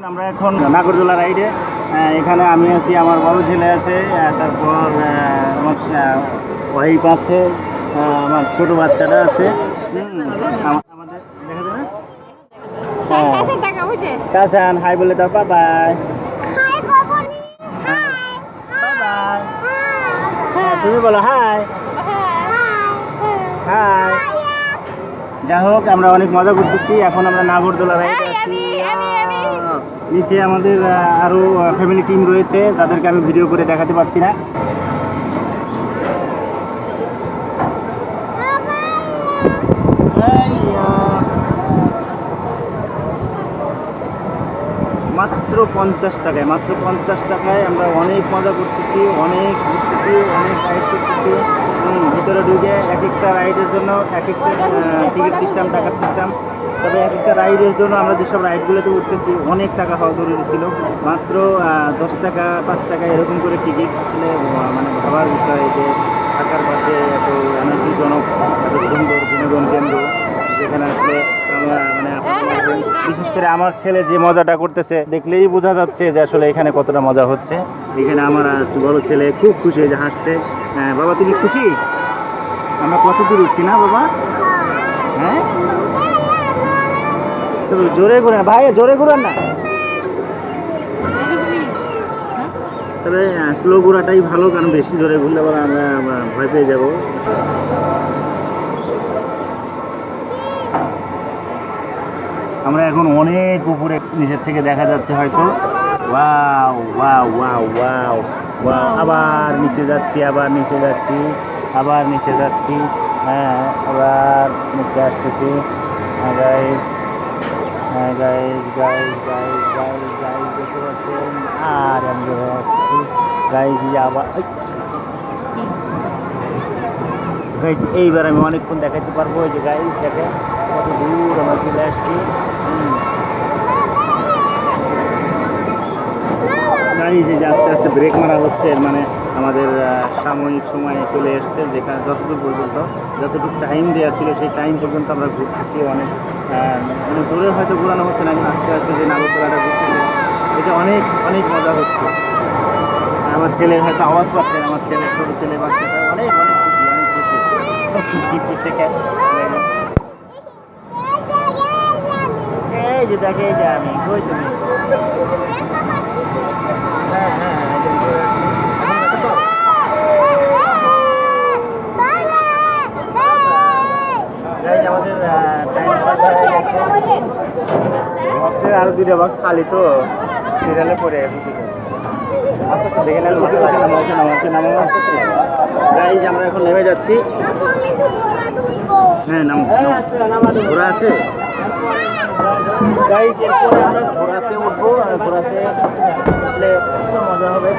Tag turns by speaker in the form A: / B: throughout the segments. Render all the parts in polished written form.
A: আমরা এখন নাগরদোলা রাইডে। এখানে আমি আছি, আমার বড় ছেলে আছে, তারপর আমার ওয়াইফ আছে, আমার ছোট বাচ্চাটা আছে। আমাদের দেখা যায় না? কাসান হাই বলে দাও, বাই বাই। তুমি বলো হাই। হাই। যাই হোক, আমরা অনেক মজা করতেছি। এখন আমরা নাগরদোলা রাইডে আছি। নিচে আমাদের আরো ফ্যামিলি টিম রয়েছে, যাদেরকে আমি ভিডিও করে দেখাতে পারছি না। মাত্র 50 টাকায়, মাত্র 50 টাকায় আমরা অনেক মজা করতেছি, অনেক ঘুরতেছি, অনেক রাইড করতেছি। ভিতরে ঢুকে এক একটা রাইডের জন্য এক একটা টিকিট সিস্টেম, টাকার সিস্টেম। তবে এক একটা রাইডের জন্য আমরা যেসব রাইডগুলোতে উঠতেছি অনেক টাকা হওয়া জরুরি ছিল। মাত্র 10 টাকা 5 টাকা এরকম করে টিকিট। আসলে মানে ভাবার বিষয় যে ঢাকার পাশে এত এনার্জিজনক, এত সুন্দর বিনোদন কেন্দ্র, যেখানে আসলে আমরা মানে বিশেষ করে আমার ছেলে যে মজাটা করতেছে দেখলেই বোঝা যাচ্ছে যে আসলে এখানে কতটা মজা হচ্ছে। এখানে আমার বড় ছেলে খুব খুশি হয়ে হাসছে। হ্যাঁ বাবা, তুমি খুশি? আমরা কত দূর উঠছি না বাবা? হ্যাঁ, জোরে ঘুরেন ভাই, জোরে ঘুরেন না। তবে স্লো ঘোরাটাই ভালো, কারণ বেশি জোরে ঘুরলে আবার আমরা ভয় পেয়ে যাব। আমরা এখন অনেক উপরে, নিচের থেকে দেখা যাচ্ছে হয়তো। Wow wow wow wow wow. আবার নিচে যাচ্ছি, আবার নিচে যাচ্ছি, আবার নিচে যাচ্ছি। হ্যাঁ, আবার নিচে আসতেছি। Guys guys guys guys guys guys দেখতে পাচ্ছেন। আর আমি আসতেছি গাইস, আবার গাইস এইবার আমি অনেকক্ষণ দেখাতে পারবো। এই যে গাইস দেখেন কত দূর আমরা চলে আসছি। গাইস এই যে আস্তে আস্তে ব্রেক মারা হচ্ছে, মানে আমাদের সাময়িক সময়ে চলে এসছে, যেখানে যতদূর পর্যন্ত যতটুকু টাইম দেওয়া ছিল সেই টাইম পর্যন্ত আমরা ঘুরতেছি। অনেক মানে দূরে হয়তো ঘোরানো হচ্ছে না, কিন্তু আস্তে আস্তে যে নাগরদোলাটা ঘুরতেছে এটা অনেক অনেক মজা হচ্ছে। আমার ছেলে হয়তো আওয়াজ পাচ্ছেন, আমার ছেলে ছোটো ছেলে বাচ্চাটা অনেক অনেক খুশি, অনেক খুশি থেকে। এই যে দেখে, এই যে আমি কই, তুমি হ্যাঁ হ্যাঁ আমাদের আরো 2টা বক্স খালি, তো সিরিয়ালে পড়ে আস্তে আস্তে দেখে নেন। গাইজ আমরা এখন নেমে যাচ্ছি। হ্যাঁ নাম ঘোরা আছে গাইজ। এরপরে আমরা ঘোরাতে উঠবো, আর ঘোরাতে উঠলে মজা হবে।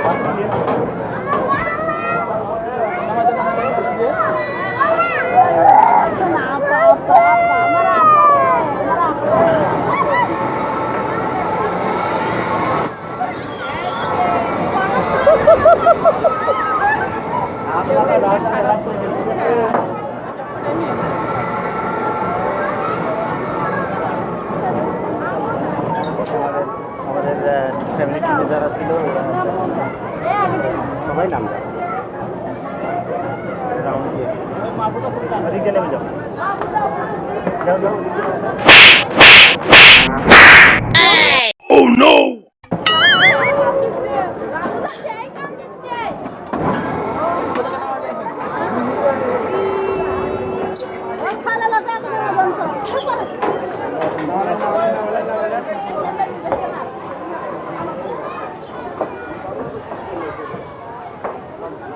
A: আমাদের ফ্যামিলি টিমে যারা ছিল সবাই নাম নেমে যাও। Oh no!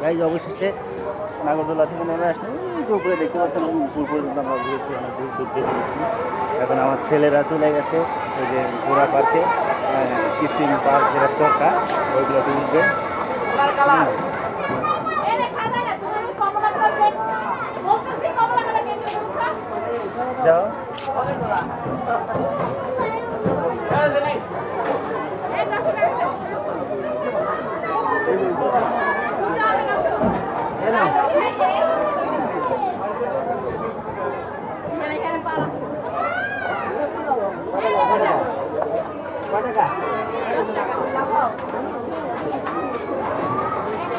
A: গাইজ অবশেষে নাগরদোলা থেকে নেমে আসলে এই যে উপরে দেখতে পাচ্ছেন, উপর পর্যন্ত আমরা ঘুরেছি, অনেক দূর দূর দিয়ে ঘুরেছি। এখন আমার ছেলেরা চলে গেছে ওই যে ঘোড়া পার্কে, কৃত্রিম পার্ক যেটা চরকা, ওইগুলোতে উঠবে। যাও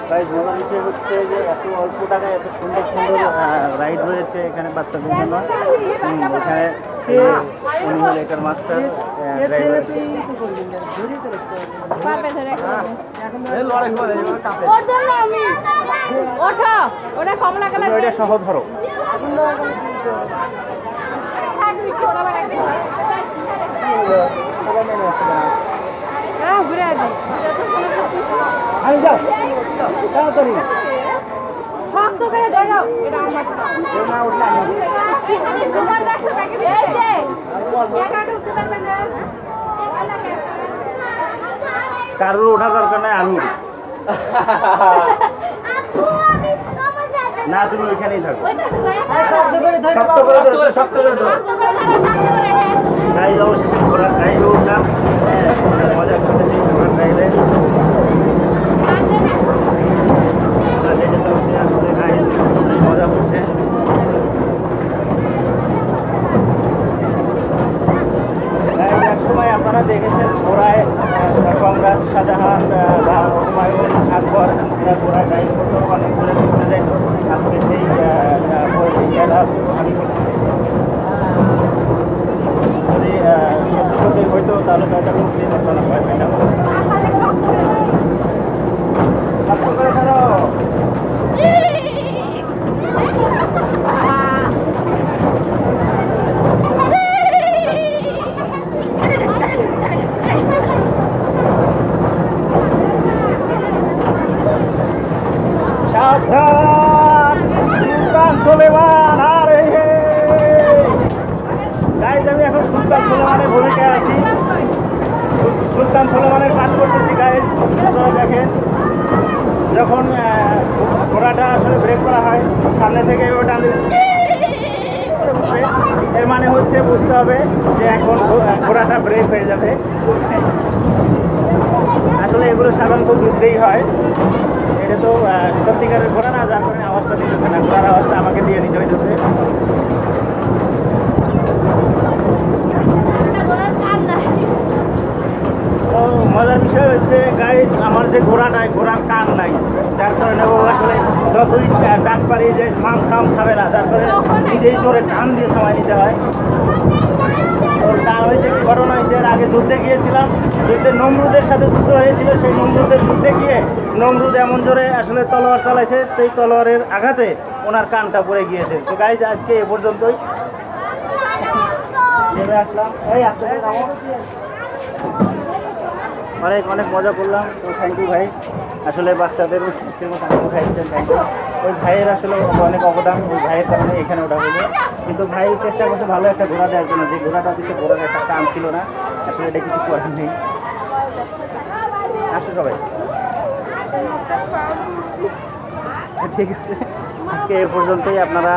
A: গাইস মজার বিষয় হচ্ছে যে এত অল্প টাকায় এত সুন্দর সুন্দর রাইড রয়েছে এখানে বাচ্চাদের জন্য। এখানে উনি হল এটার মাস্টার ড্রাইভার। ওইটা সহ ধরো। আমি যাও তাড়াতাড়ি শক্ত করে ধরো। এটা আমার না উঠলে কারোর ওঠা দরকার নাই, আমি না তুমি ওইখানেই থাকো। গাড়ি অবশেষে ঘোড়ার ড্রাইভে উঠলাম, মজা করতেছি ঘোড়ার ড্রাইভে। মজা হচ্ছে। এক সময় আপনারা দেখেছেন ঘোড়ায় সম্রাট শাহজাহান বা হুমায়ুন আকবর ঘোড়া ড্রাইভ করতে অনেক দূরে ঘুরতে যায়। আজকে সেই ইয়াটা আমি করতেছি। যদি সত্যি হইতো তাহলে তো এটা করতেই পারতো না। কষ্ট করে ধরো। সাবধান সুলতান সুলেমান। আরে গাইজ আমি এখন সুলতান সুলেমানের ভূমিকায় আছি। সুলতান সুলেমানের কাজ করতেছি গাইজ। আপনারা দেখেন যখন ঘোড়াটা আসলে ব্রেক করা হয় সামনে থেকে ওটা এর মানে হচ্ছে বুঝতে হবে যে এখন ঘোড়াটা ব্রেক হয়ে যাবে। আসলে এগুলো সাধারণত যুদ্ধেই হয়। এটা তো সত্যিকারের ঘোড়া না, যার কারণে আওয়াজটা দিতেছে না। ঘোড়ার আওয়াজটা আমাকে দিয়ে নিতে হইতেছে। ও মজার বিষয় হচ্ছে গাইজ আমার যে ঘোড়াটায় ঘোড়ার কান নাই, যার কারণে ও আসলে যতই ডাক পারিয়ে যে থাম খাবে না, যার কারণে নিজেই জোরে টান দিয়ে থামাই নিতে হয়। ওর কান হয়েছে কি ঘটনা হয়েছে, এর আগে যুদ্ধে গিয়েছিলাম, যুদ্ধে নমরুদের সাথে যুদ্ধ হয়েছিল। সেই নমরুদের যুদ্ধে গিয়ে নমরুদ এমন জোরে আসলে তলোয়ার চালাইছে, সেই তলোয়ারের আঘাতে ওনার কানটা পড়ে গিয়েছে। তো গাইজ আজকে এ পর্যন্তই। নেমে আসলাম, এই আসতে অনেক অনেক মজা করলাম। তো থ্যাংক ইউ ভাই, আসলে বাচ্চাদের উঠাইছেন, থ্যাংক ইউ। ওই ভাইয়ের আসলে অনেক অবদান, ওই ভাইয়ের কারণে এখানে ওঠা হলো। কিন্তু ভাই চেষ্টা করছে ভালো একটা ঘোড়া দেওয়ার জন্য, যে ঘোড়াটা দিচ্ছে ঘোড়ার একটা কাম ছিল না। আসলে এটা কিছু করার নেই। আসো সবাই, ঠিক আছে। আজকে এ পর্যন্তই। আপনারা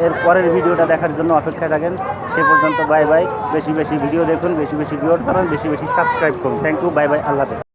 A: এর পরের ভিডিওটা দেখার জন্য অপেক্ষায় থাকেন। সে পর্যন্ত বাই বাই। বেশি বেশি ভিডিও দেখুন, বেশি বেশি ভিডিও করেন, বেশি বেশি সাবস্ক্রাইব করুন। থ্যাংক ইউ, বাই বাই, আল্লাহ হাফেজ।